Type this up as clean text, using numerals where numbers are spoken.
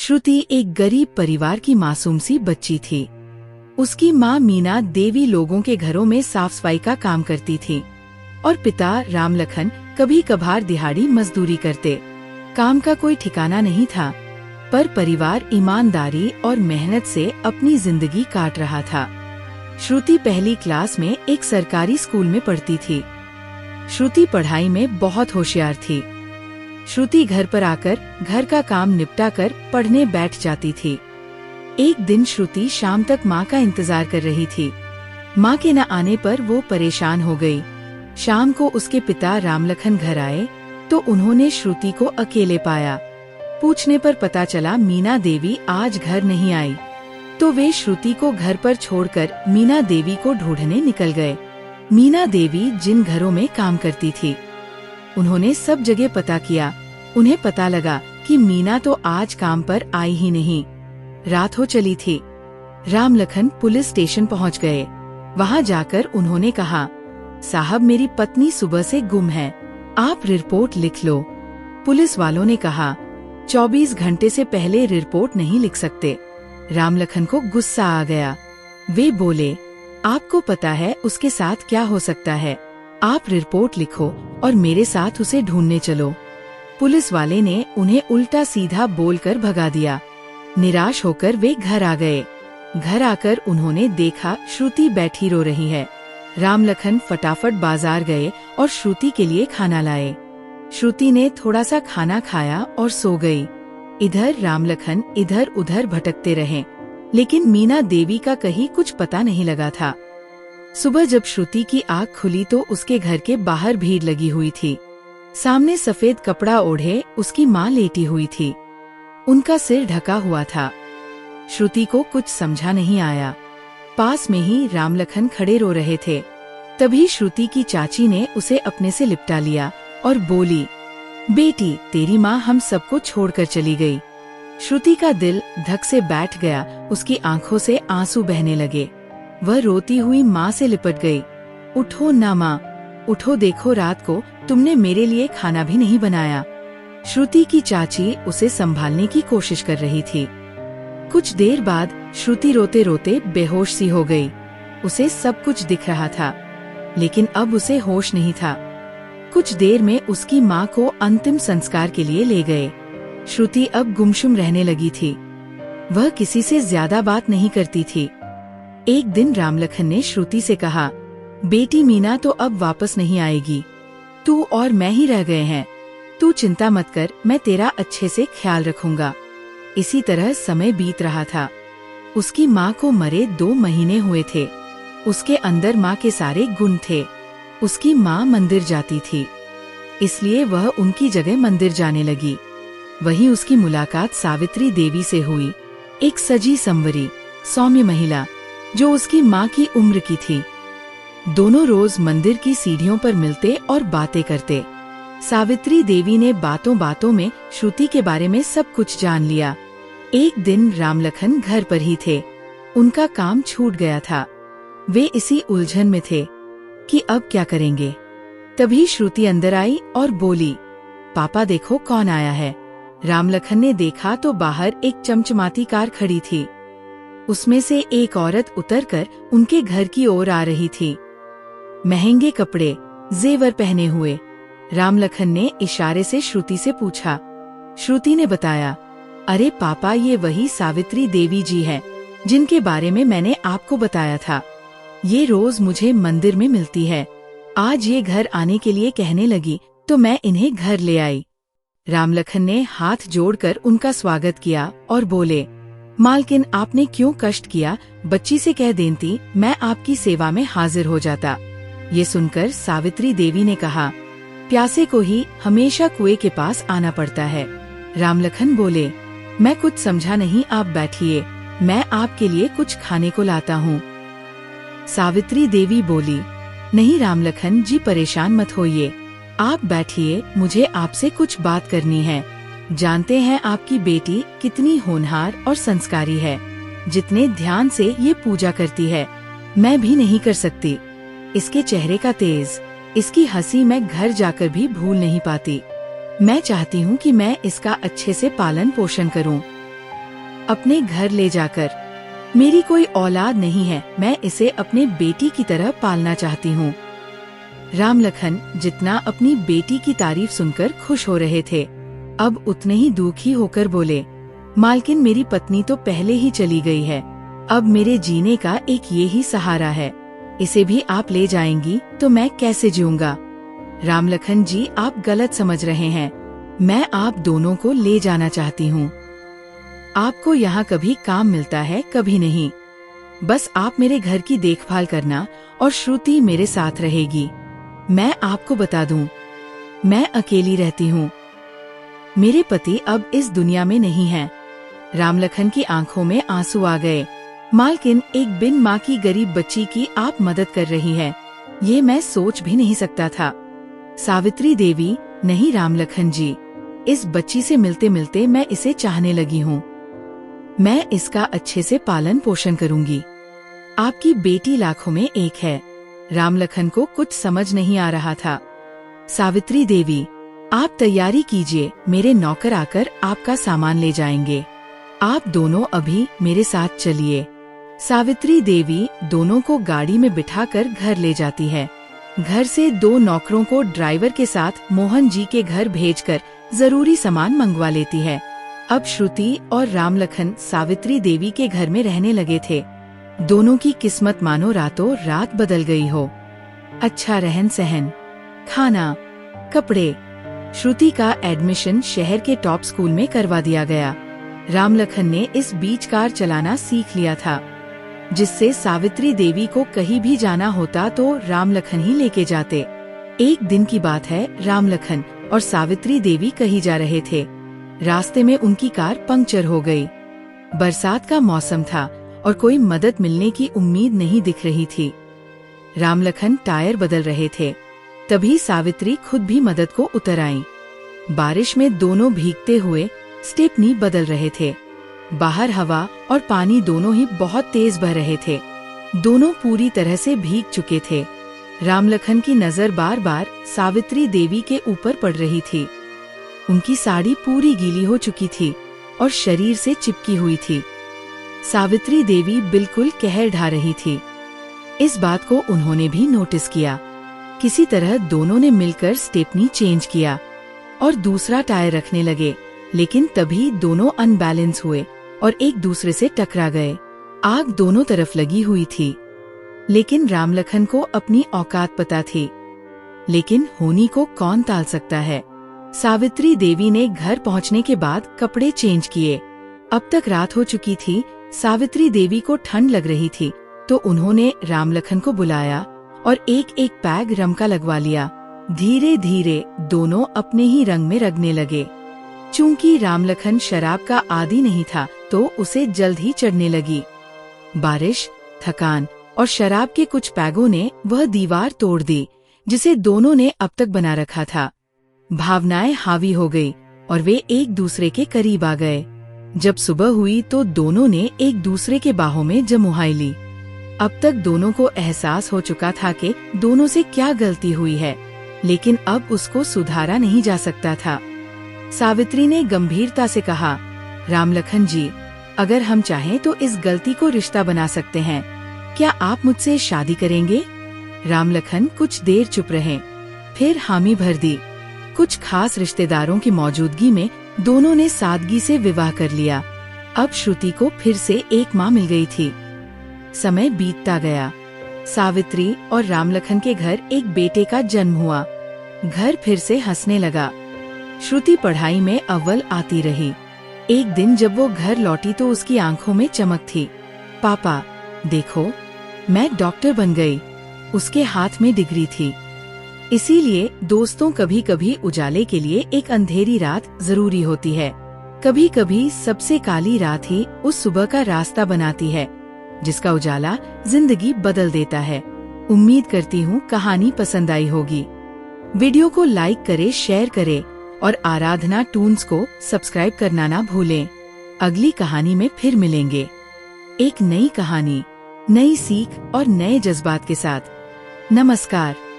श्रुति एक गरीब परिवार की मासूम सी बच्ची थी। उसकी माँ मीना देवी लोगों के घरों में साफ सफाई का काम करती थी और पिता रामलखन कभी कभार दिहाड़ी मजदूरी करते। काम का कोई ठिकाना नहीं था, पर परिवार ईमानदारी और मेहनत से अपनी जिंदगी काट रहा था। श्रुति पहली क्लास में एक सरकारी स्कूल में पढ़ती थी। श्रुति पढ़ाई में बहुत होशियार थी। श्रुति घर पर आकर घर का काम निपटा कर पढ़ने बैठ जाती थी। एक दिन श्रुति शाम तक माँ का इंतजार कर रही थी। माँ के न आने पर वो परेशान हो गई। शाम को उसके पिता रामलखन घर आए तो उन्होंने श्रुति को अकेले पाया। पूछने पर पता चला मीना देवी आज घर नहीं आई, तो वे श्रुति को घर पर छोड़कर मीना देवी को ढूंढने निकल गए। मीना देवी जिन घरों में काम करती थी, उन्होंने सब जगह पता किया। उन्हें पता लगा कि मीना तो आज काम पर आई ही नहीं। रात हो चली थी। रामलखन पुलिस स्टेशन पहुंच गए। वहां जाकर उन्होंने कहा, साहब मेरी पत्नी सुबह से गुम है, आप रिपोर्ट लिख लो। पुलिस वालों ने कहा, 24 घंटे से पहले रिपोर्ट नहीं लिख सकते। रामलखन को गुस्सा आ गया। वे बोले, आपको पता है उसके साथ क्या हो सकता है, आप रिपोर्ट लिखो और मेरे साथ उसे ढूंढने चलो। पुलिस वाले ने उन्हें उल्टा सीधा बोलकर भगा दिया। निराश होकर वे घर आ गए। घर आकर उन्होंने देखा श्रुति बैठी रो रही है। रामलखन फटाफट बाजार गए और श्रुति के लिए खाना लाए। श्रुति ने थोड़ा सा खाना खाया और सो गई। इधर रामलखन इधर उधर भटकते रहे, लेकिन मीना देवी का कहीं कुछ पता नहीं लगा था। सुबह जब श्रुति की आँख खुली तो उसके घर के बाहर भीड़ लगी हुई थी। सामने सफेद कपड़ा ओढ़े उसकी माँ लेटी हुई थी। उनका सिर ढका हुआ था। श्रुति को कुछ समझा नहीं आया। पास में ही रामलखन खड़े रो रहे थे। तभी श्रुति की चाची ने उसे अपने से लिपटा लिया और बोली, बेटी तेरी माँ हम सबको छोड़कर चली गई। श्रुति का दिल धक से बैठ गया। उसकी आंखों से आंसू बहने लगे। वह रोती हुई माँ से लिपट गई। उठो ना माँ, उठो, देखो रात को तुमने मेरे लिए खाना भी नहीं बनाया। श्रुति की चाची उसे संभालने की कोशिश कर रही थी। कुछ देर बाद श्रुति रोते रोते बेहोश सी हो गई। उसे सब कुछ दिख रहा था, लेकिन अब उसे होश नहीं था। कुछ देर में उसकी माँ को अंतिम संस्कार के लिए ले गए। श्रुति अब गुमसुम रहने लगी थी। वह किसी से ज्यादा बात नहीं करती थी। एक दिन रामलखन ने श्रुति से कहा, बेटी मीना तो अब वापस नहीं आएगी, तू और मैं ही रह गए हैं। तू चिंता मत कर, मैं तेरा अच्छे से ख्याल रखूंगा। इसी तरह समय बीत रहा था। उसकी माँ को मरे 2 महीने हुए थे। उसके अंदर माँ के सारे गुण थे। उसकी माँ मंदिर जाती थी, इसलिए वह उनकी जगह मंदिर जाने लगी। वहीं उसकी मुलाकात सावित्री देवी से हुई, एक सजी संवरी सौम्य महिला जो उसकी माँ की उम्र की थी। दोनों रोज मंदिर की सीढ़ियों पर मिलते और बातें करते। सावित्री देवी ने बातों बातों में श्रुति के बारे में सब कुछ जान लिया। एक दिन रामलखन घर पर ही थे। उनका काम छूट गया था। वे इसी उलझन में थे कि अब क्या करेंगे। तभी श्रुति अंदर आई और बोली, पापा देखो कौन आया है। रामलखन ने देखा तो बाहर एक चमचमाती कार खड़ी थी। उसमें से एक औरत उतरकर उनके घर की ओर आ रही थी। महंगे कपड़े, जेवर पहने हुए। रामलखन ने इशारे से श्रुति से पूछा। श्रुति ने बताया, अरे पापा ये वही सावित्री देवी जी हैं, जिनके बारे में मैंने आपको बताया था। ये रोज मुझे मंदिर में मिलती है। आज ये घर आने के लिए कहने लगी तो मैं इन्हें घर ले आई। रामलखन ने हाथ जोड़कर उनका स्वागत किया और बोले, मालकिन आपने क्यों कष्ट किया, बच्ची से कह देती मैं आपकी सेवा में हाजिर हो जाता। ये सुनकर सावित्री देवी ने कहा, प्यासे को ही हमेशा कुएं के पास आना पड़ता है। रामलखन बोले, मैं कुछ समझा नहीं, आप बैठिए, मैं आपके लिए कुछ खाने को लाता हूँ। सावित्री देवी बोली, नहीं रामलखन जी परेशान मत होइए, आप बैठिए, मुझे आपसे कुछ बात करनी है। जानते हैं आपकी बेटी कितनी होनहार और संस्कारी है। जितने ध्यान से ये पूजा करती है, मैं भी नहीं कर सकती। इसके चेहरे का तेज, इसकी हंसी मैं घर जाकर भी भूल नहीं पाती। मैं चाहती हूँ कि मैं इसका अच्छे से पालन पोषण करूँ। अपने घर ले जाकर। मेरी कोई औलाद नहीं है, मैं इसे अपने बेटी की तरह पालना चाहती हूँ। राम लखन जितना अपनी बेटी की तारीफ सुनकर खुश हो रहे थे, अब उतने ही दुखी होकर बोले, मालकिन मेरी पत्नी तो पहले ही चली गई है, अब मेरे जीने का एक ये ही सहारा है, इसे भी आप ले जाएंगी तो मैं कैसे जीऊंगा। राम लखन जी, आप गलत समझ रहे हैं, मैं आप दोनों को ले जाना चाहती हूँ। आपको यहाँ कभी काम मिलता है, कभी नहीं। बस आप मेरे घर की देखभाल करना और श्रुति मेरे साथ रहेगी। मैं आपको बता दूं, मैं अकेली रहती हूँ। मेरे पति अब इस दुनिया में नहीं हैं। राम लखन की आंखों में आंसू आ गए। मालकिन, एक बिन माँ की गरीब बच्ची की आप मदद कर रही हैं, ये मैं सोच भी नहीं सकता था। सावित्री देवी, नहीं राम लखन जी, इस बच्ची से मिलते मिलते मैं इसे चाहने लगी हूँ। मैं इसका अच्छे से पालन पोषण करूंगी। आपकी बेटी लाखों में एक है। राम लखन को कुछ समझ नहीं आ रहा था। सावित्री देवी, आप तैयारी कीजिए, मेरे नौकर आकर आपका सामान ले जाएंगे। आप दोनों अभी मेरे साथ चलिए। सावित्री देवी दोनों को गाड़ी में बिठाकर घर ले जाती है। घर से 2 नौकरों को ड्राइवर के साथ मोहन जी के घर भेजकर जरूरी सामान मंगवा लेती है। अब श्रुति और राम लखन सावित्री देवी के घर में रहने लगे थे। दोनों की किस्मत मानो रातों रात बदल गई हो। अच्छा रहन सहन, खाना, कपड़े। श्रुति का एडमिशन शहर के टॉप स्कूल में करवा दिया गया। राम लखन ने इस बीच कार चलाना सीख लिया था, जिससे सावित्री देवी को कहीं भी जाना होता तो राम लखन ही लेके जाते। एक दिन की बात है, राम लखन और सावित्री देवी कहीं जा रहे थे। रास्ते में उनकी कार पंक्चर हो गई। बरसात का मौसम था और कोई मदद मिलने की उम्मीद नहीं दिख रही थी। राम लखन टायर बदल रहे थे, तभी सावित्री खुद भी मदद को उतर आईं। बारिश में दोनों भीगते हुए स्टेपनी बदल रहे थे। बाहर हवा और पानी दोनों ही बहुत तेज बह रहे थे। दोनों पूरी तरह से भीग चुके थे। राम लखन की नजर बार बार सावित्री देवी के ऊपर पड़ रही थी। उनकी साड़ी पूरी गीली हो चुकी थी और शरीर से चिपकी हुई थी। सावित्री देवी बिल्कुल कहर ढा रही थी। इस बात को उन्होंने भी नोटिस किया। किसी तरह दोनों ने मिलकर स्टेपनी चेंज किया और दूसरा टायर रखने लगे, लेकिन तभी दोनों अनबैलेंस हुए और एक दूसरे से टकरा गए। आग दोनों तरफ लगी हुई थी, लेकिन राम लखन को अपनी औकात पता थी। लेकिन होनी को कौन टाल सकता है। सावित्री देवी ने घर पहुंचने के बाद कपड़े चेंज किए। अब तक रात हो चुकी थी। सावित्री देवी को ठंड लग रही थी, तो उन्होंने राम लखन को बुलाया और एक एक पैग रम का लगवा लिया। धीरे धीरे दोनों अपने ही रंग में रंगने लगे। चूंकि राम लखन शराब का आदी नहीं था, तो उसे जल्द ही चढ़ने लगी। बारिश, थकान और शराब के कुछ पैगों ने वह दीवार तोड़ दी जिसे दोनों ने अब तक बना रखा था। भावनाएं हावी हो गई और वे एक दूसरे के करीब आ गए। जब सुबह हुई तो दोनों ने एक दूसरे के बाहों में जमुहाई ली। अब तक दोनों को एहसास हो चुका था कि दोनों से क्या गलती हुई है, लेकिन अब उसको सुधारा नहीं जा सकता था। सावित्री ने गंभीरता से कहा, राम लखन जी, अगर हम चाहें तो इस गलती को रिश्ता बना सकते हैं। क्या आप मुझसे शादी करेंगे? राम लखन कुछ देर चुप रहे, फिर हामी भर दी। कुछ खास रिश्तेदारों की मौजूदगी में दोनों ने सादगी से विवाह कर लिया। अब श्रुति को फिर से एक माँ मिल गई थी। समय बीतता गया। सावित्री और राम लखन के घर एक बेटे का जन्म हुआ। घर फिर से हंसने लगा। श्रुति पढ़ाई में अव्वल आती रही। एक दिन जब वो घर लौटी तो उसकी आंखों में चमक थी। पापा देखो, मैं डॉक्टर बन गई। उसके हाथ में डिग्री थी। इसीलिए दोस्तों, कभी कभी उजाले के लिए एक अंधेरी रात जरूरी होती है। कभी कभी सबसे काली रात ही उस सुबह का रास्ता बनाती है जिसका उजाला जिंदगी बदल देता है। उम्मीद करती हूँ कहानी पसंद आई होगी। वीडियो को लाइक करे, शेयर करे और आराधना टून्स को सब्सक्राइब करना ना भूलें। अगली कहानी में फिर मिलेंगे, एक नई कहानी, नई सीख और नए जज्बात के साथ। नमस्कार।